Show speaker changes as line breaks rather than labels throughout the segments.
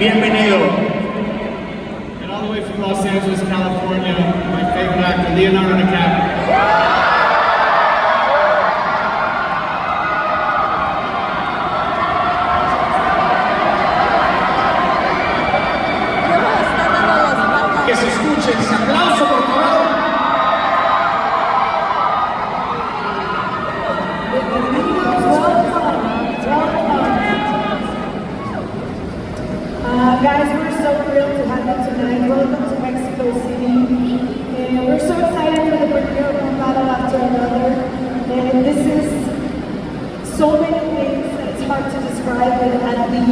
bienvenido.
And all the way from Los Angeles, California, my favorite actor, Leonardo DiCaprio.
Que se escuche ese aplauso, por favor.
Guys, we're so thrilled to have you tonight. Welcome to Mexico City. And we're so excited for the premiere of One Battle After Another. And this is so many things that it's hard to describe, but at the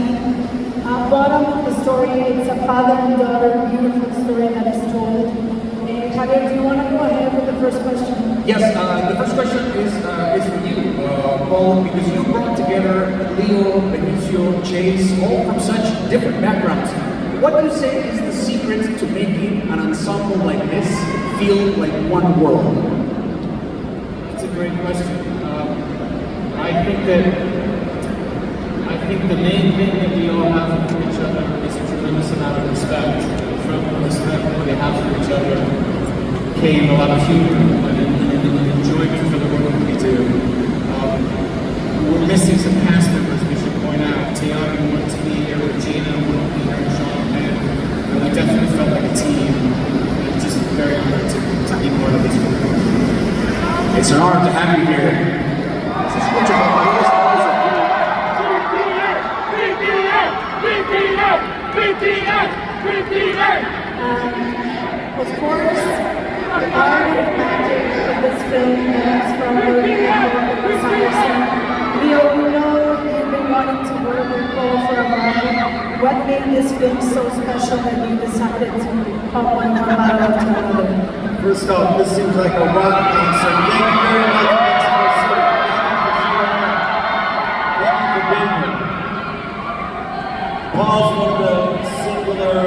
bottom of the story, it's a father and daughter beautiful story that is told. And Javier, do you want to go ahead with the first question?
Yes, the first question is for you, Paul, because you brought together Leo, Benicio, Chase, all from such different backgrounds. What do you say is the secret to making an ensemble like this feel like one world?
It's a great question. I think the main thing that we all have for each other is a tremendous amount of respect. From the respect that we have for each other came a lot of humor and enjoyment for the work that we do. We're missing some cast members, we should point out. Tiago wouldn't be here, Regina wouldn't be here, Sean, and we definitely felt like a team. It's just very honored to be part of this group.
It's an honor to have you here.
Of course, the art and magic of this film comes from working with Anderson. Leo, we know you've been wanting to work with Paul for a while. What made this film so special that you decided to pop on One Battle After Another?
First off, this seems like a rock concert. Thank you very much, Mexico City. Thank you for being here. Paul's one of the singular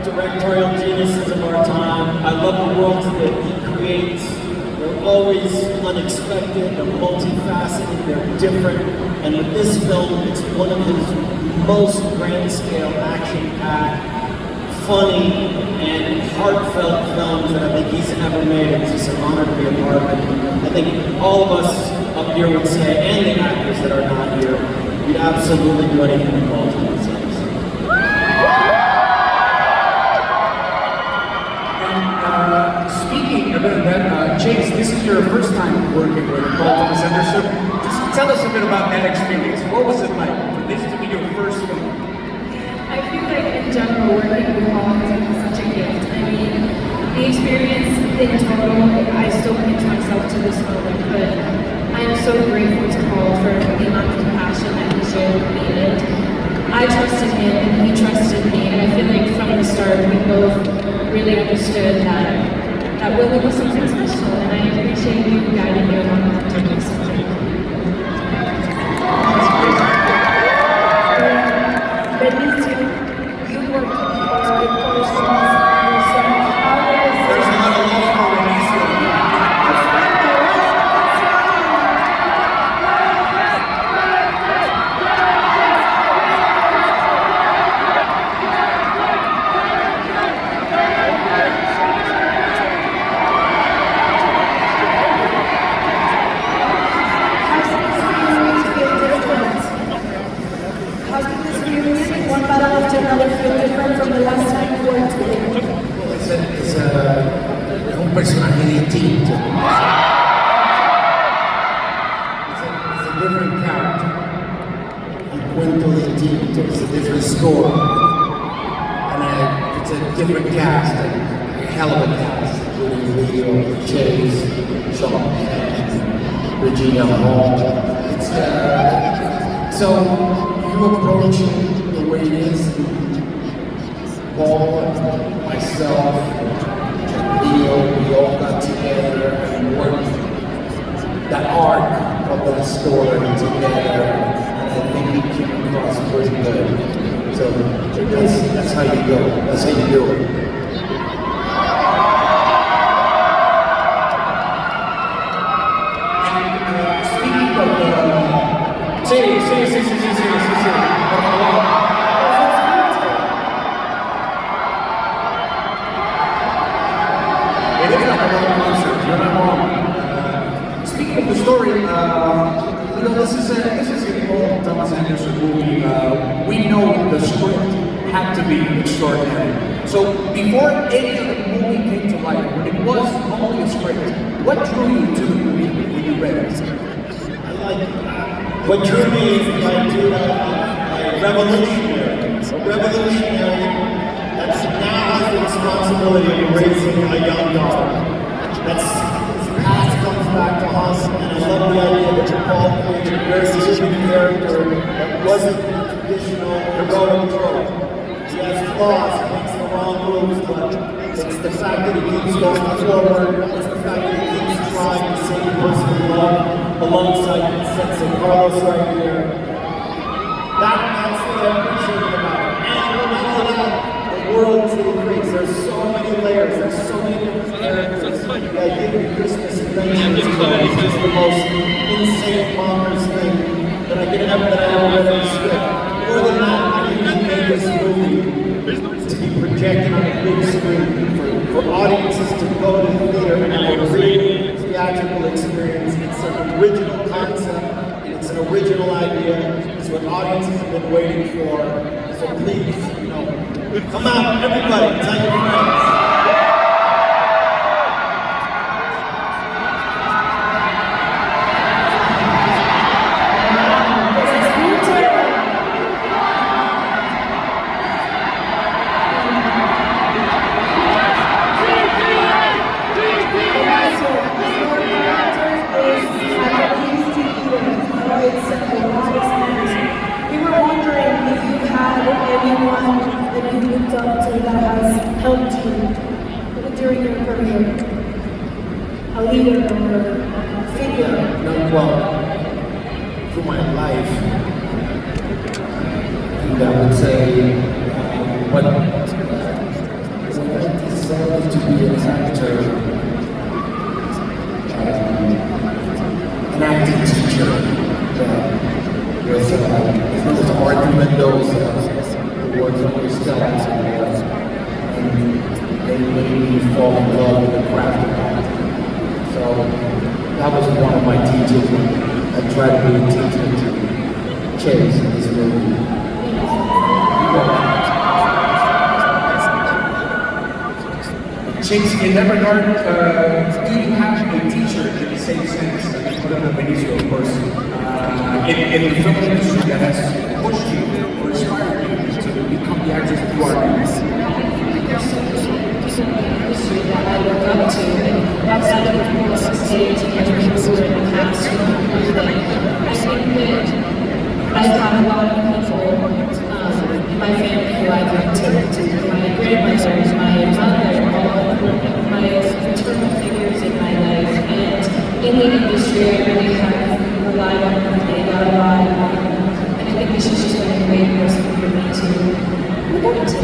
directorial geniuses of our time. I love the worlds that he creates. They're always unexpected, they're multifaceted, they're different. And with this film, it's one of his most grand-scale, action-packed, funny, and heartfelt films that I think he's ever made. It's just an honor to be a part of it. I think all of us up here would say, and the actors that are not here, we'd absolutely do anything to Paul to themselves.
Speaking of that, Chase, this is your first time working with Paul Thomas Anderson. Just tell us a bit about that experience. What was it like for this to be your first film?
I feel like in general working with Paul has been such a gift. I mean, the experience in total, I still pinch myself to this moment, but I'm so grateful to Paul for the amount of passion that he showed me. And I trusted him and he trusted me, and I feel like from the start we both really understood that Willie was something special, and I appreciate you guiding me along to do something.
Benicio, you worked with Paul.
There's a lot of love for Benicio.
One Battle After Another feel different from the last time you worked with him?
Es un personaje distinto. It's a different character. Un cuento distinto. It's a different story. And it's a different cast, a hell of a cast, including Leo, Chase, Sean, Regina Hall. So you approach it the way it is. Paul, myself, Leo, we all got together and worked the arc of that story together, and I think it came across pretty good. So that's how you go. That's how you do it.
Speaking of sí, por favor. the story, this is an old Thomas Anderson movie. We know the script had to be extraordinary. So before any of the movie came to life, when it was only a script, what drew you to the movie when you read it?
What drew me is a revolutionary. A revolutionary that now has the responsibility of raising a young daughter. His past comes back to us, and I love the idea that Paul created a very living character that wasn't traditional heroic trope. He has flaws, he makes the wrong moves, but it's the fact that he keeps going forward, it's the fact that he keeps trying to save the person he loved alongside Sets of Carlos right here. That's what I appreciate about it. And not only that, the worlds that he creates, there's so many layers, there's so many different characters. The idea of Christmas Adventure is just the most insane, bonkers thing that I ever read in a script. More than that, I think he made this movie to be projected on a big screen for audiences to go to the theater and have a real theatrical experience. It's an original concept, and it's an original idea. It's what audiences have been waiting for. So please, come out, everybody, tell your friends.
During your career, a leader or a figure?
Through my life, and I would say, when I decided to be an actor, an acting teacher, with Martin Mendoza, who was always telling me, they made me fall in love with the craft of acting. So that was one of my teachers. I tried to be a teacher to Chase in this movie. Chase, in that regard, do you have a teacher in the same sense as Benicio, of course, in the film industry that has pushed you or inspired you to become the actress that you are?
That I look up to, and outside of the people on stage and every who were in the past, I think that I've got a lot of people in my family who I look to. My grandmother, my mother, all of my maternal figures in my life, and in the industry I really have relied on them a lot, and I think this has just been a great person for me to look up to.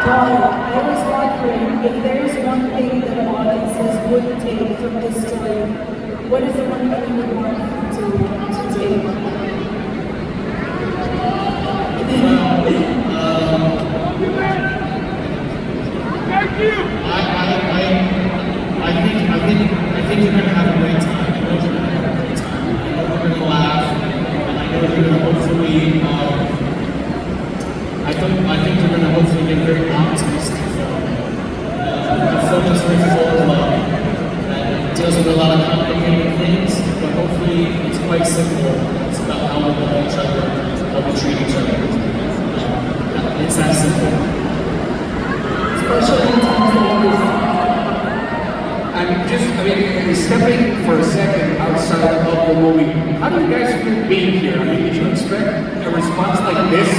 I was wondering if there's one thing that audiences would take from this story, what is the one thing you would want them to take?
I think you're going to have a great time. I know you're going to have a great time. I know you're going to laugh. And I know you're going to hopefully, I think you're going to hopefully get very optimistic film. The film is very full of love. It deals with a lot of complicated things, but hopefully it's quite simple. It's about how we love each other, how we treat each other. It's that simple.
Especially in times like this.
And stepping for a second outside of the movie, how do you guys feel being here? Did you expect a response like this?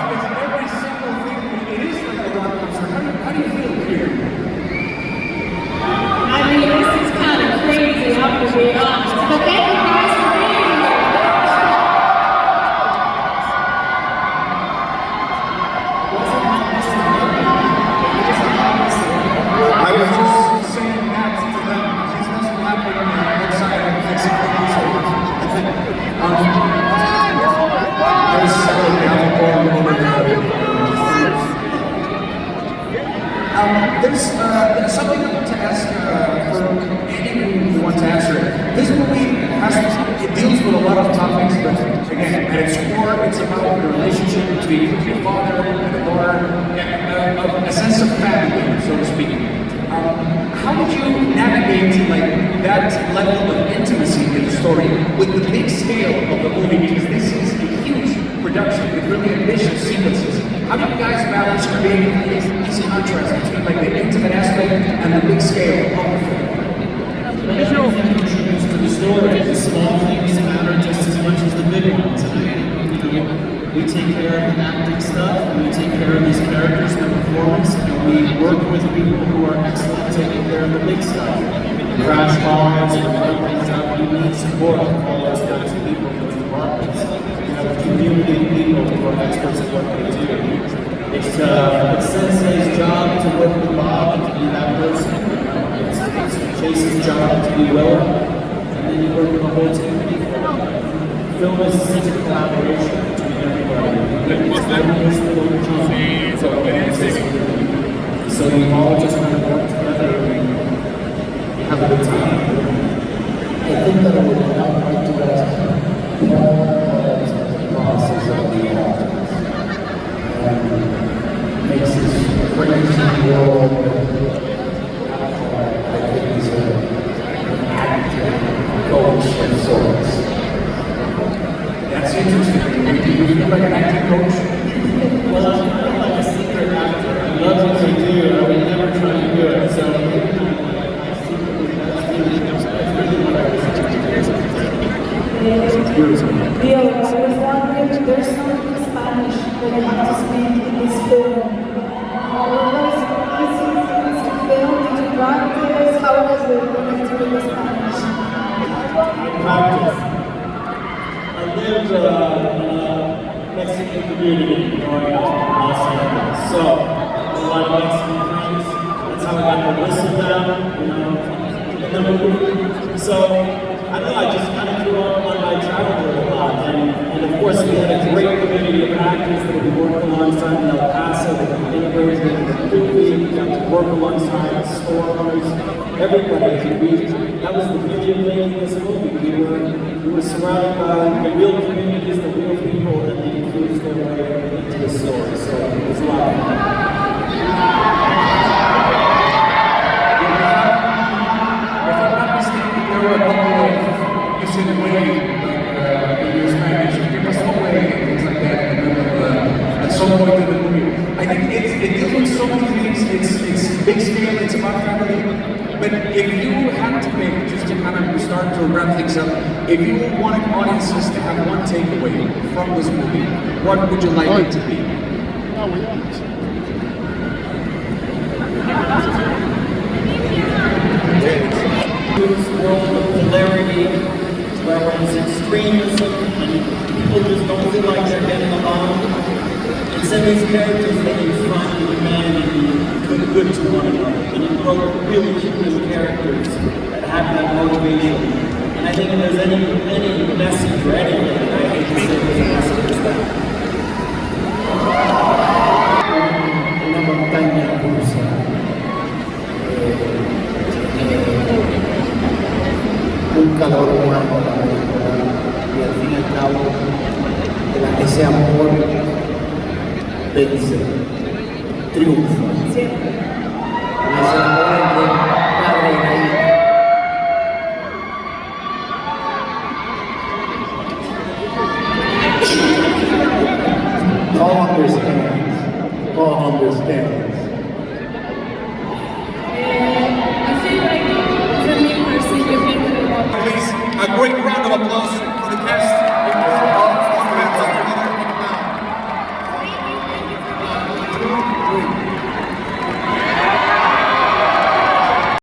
Because every single thing, it is like a rock concert. How do you feel here?
This is kind of crazy, I'm going to be honest. But thank you guys for being here.
I was just saying that to them. She's not laughing outside of Mexico. there's something I want to ask for anyone who wants to answer it. This movie it deals with a lot of topics, but again, at its core, it's about the relationship between your father and the daughter, and a sense of family, so to speak. How did you navigate like that level of intimacy in the story with the big scale of the movie? Because this is a huge production with really ambitious sequences. How do you guys balance creating these contrasts between like the intimate aspect and the big scale of the film?
Everything contributes to the story. The small things matter just as much as the big ones. And we take care of the acting stuff, and we take care of these characters, their performance, and we work with people who are excellent taking care of the big stuff. Crash cars, or things out. We need support from all those kinds of people in those departments. We have a community of people who are experts at what they do. It's Sensei's job to work with Bob and to be that person. It's Chase's job to be Will, and then you work with the whole team of people. Film is such a collaboration between everybody. So we all just kind of work together and have a good time.
I think that I would not like to ask all the process of the actors and makes this crazy world. I think he's an acting coach of sorts.
That's interesting. Do you feel like an acting coach?
Well, I'm like a secret actor. I love what I do. I would never try to do it. So
Leo, I was wondering, there's some Spanish that you have to speak in this film. Was it easy to film? Did you practice? How was it going to do the Spanish?
Practice. I lived in a Mexican community growing up in Los Angeles. So, a lot of Mexican friends. That's how I got to listen down, in the movie. So, I don't know, I just kind of grew up on my childhood a lot. And of course, we had a great community of actors that we worked alongside in El Paso, that we integrated in the movie. We got to work alongside store owners, everybody. That was the beauty of making this movie. We were surrounded by the real communities, the real people, and they infused their way into the story. So it was a lot of fun.
At some point in the movie, I think it deals with so many things. It's big scale. It's about family. But if you had to pick, just to kind of start to wrap things up, if you wanted audiences to have one takeaway from this movie, what would you like it to be?
This world of polarity, where there's extremism, and people just don't feel like they're getting along. And send these characters that you find humanity good to one another. And you grow really human characters that have that motivation. And I think if there's any message or anything, I hate to say there's a message is that.
Una montaña rusa. Un calor humano y al fin y al cabo ese amor vence, triunfa.
Siempre.
Ese amor entre padre y hija. All understands.